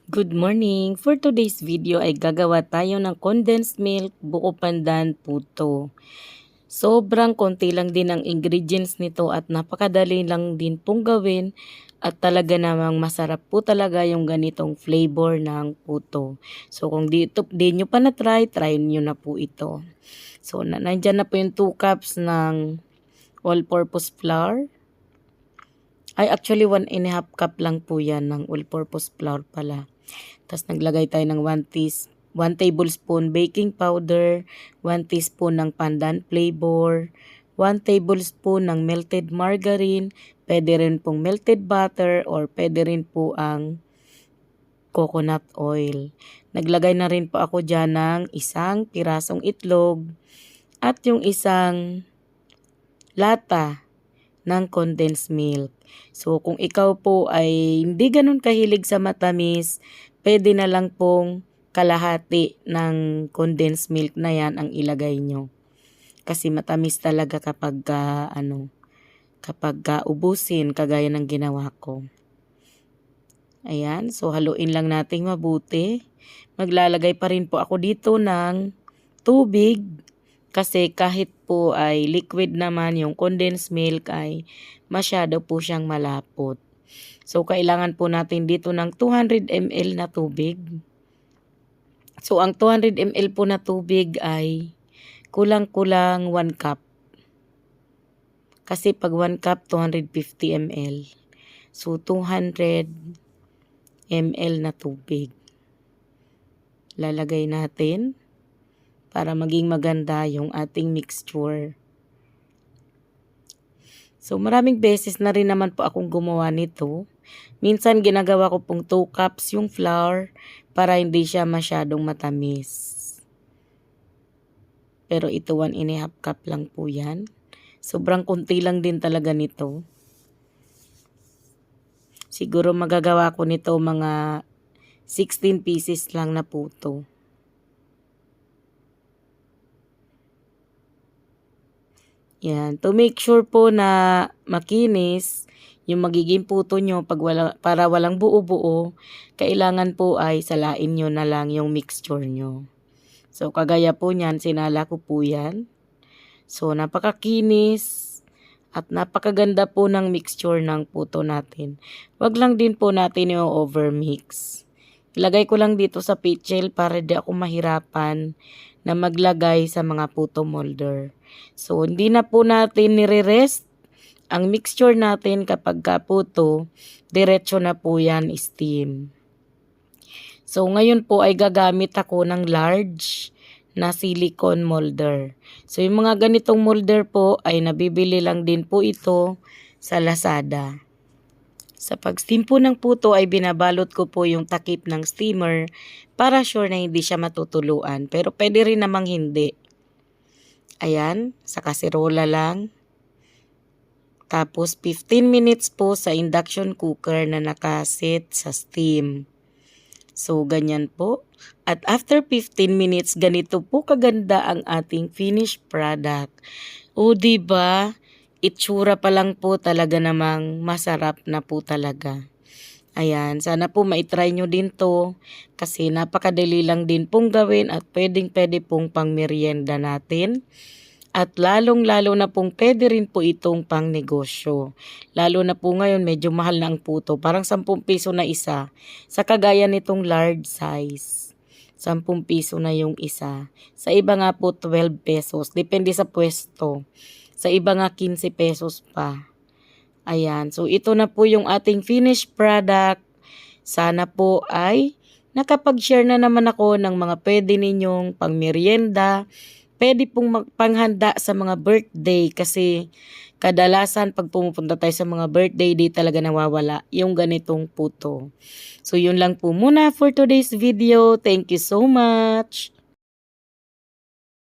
Good morning! For today's video ay gagawa tayo ng condensed milk, buko pandan, puto. Sobrang konti lang din ang ingredients nito at napakadali lang din pong gawin at talaga namang masarap po talaga yung ganitong flavor ng puto. So kung di nyo pa na-try, try nyo na po ito. So nandyan na po yung 2 cups ng all-purpose flour. Ay actually 1.5 cup lang po yan ng all-purpose flour pala. Tapos naglagay tayo ng 1 tablespoon baking powder, 1 teaspoon ng pandan flavor, 1 tablespoon ng melted margarine, pwede rin pong melted butter or pwede rin po ang coconut oil. Naglagay na rin po ako dyan ng isang pirasong itlog at yung isang lata ng condensed milk. So kung ikaw po ay hindi ganun kahilig sa matamis, pwede na lang pong kalahati ng condensed milk na yan ang ilagay nyo. Kasi matamis talaga kapag ubusin kagaya ng ginawa ko. Ayan, so haluin lang natin mabuti. Maglalagay pa rin po ako dito ng tubig. Kasi kahit po ay liquid naman yung condensed milk ay masyado po siyang malapot. So kailangan po natin dito ng 200 ml na tubig. So ang 200 ml po na tubig ay kulang-kulang 1 cup. Kasi pag 1 cup 250 ml. So 200 ml na tubig. Lalagay natin para maging maganda yung ating mixture. So maraming beses na rin naman po akong gumawa nito. Minsan ginagawa ko pong 2 cups yung flour para hindi siya masyadong matamis. Pero ito 1.5 cup lang po yan. Sobrang kunti lang din talaga nito. Siguro magagawa ko nito mga 16 pieces lang na puto. Yan. To make sure po na makinis yung magiging puto nyo para walang buo-buo, kailangan po ay salain nyo na lang yung mixture nyo. So kagaya po niyan, sinala ko po yan. So napakakinis at napakaganda po ng mixture ng puto natin. Wag lang din po natin yung overmix. Ilagay ko lang dito sa pitchel para di ako mahirapan na maglagay sa mga puto molder. So, hindi na po natin nire-rest ang mixture natin kapag puto, diretso na po yan steam. So, ngayon po ay gagamit ako ng large na silicone molder. So, yung mga ganitong molder po ay nabibili lang din po ito sa Lazada. Sa pag-steam po ng puto ay binabalot ko po yung takip ng steamer para sure na hindi siya matutuluan. Pero pwede rin namang hindi. Ayan, sa kaserola lang. Tapos 15 minutes po sa induction cooker na nakaset sa steam. So ganyan po. At after 15 minutes, ganito po kaganda ang ating finished product. O diba? Itsura pa lang po talaga namang masarap na po talaga. Ayan, sana po maitry nyo din to kasi napakadali lang din pong gawin at pwede pong pang merienda natin. At lalong-lalo na pong pwede rin po itong pang negosyo. Lalo na po ngayon medyo mahal na ang puto, parang 10 piso na isa. Sa kagaya nitong large size, 10 piso na yung isa. Sa iba nga po 12 pesos, depende sa pwesto. Sa iba nga 15 pesos pa. Ayan. So, ito na po yung ating finished product. Sana po ay nakapag-share na naman ako ng mga pwede ninyong pang merienda. Pwede pong panghanda sa mga birthday kasi kadalasan pag pumupunta tayo sa mga birthday, di talaga nawawala yung ganitong puto. So, yun lang po muna for today's video. Thank you so much.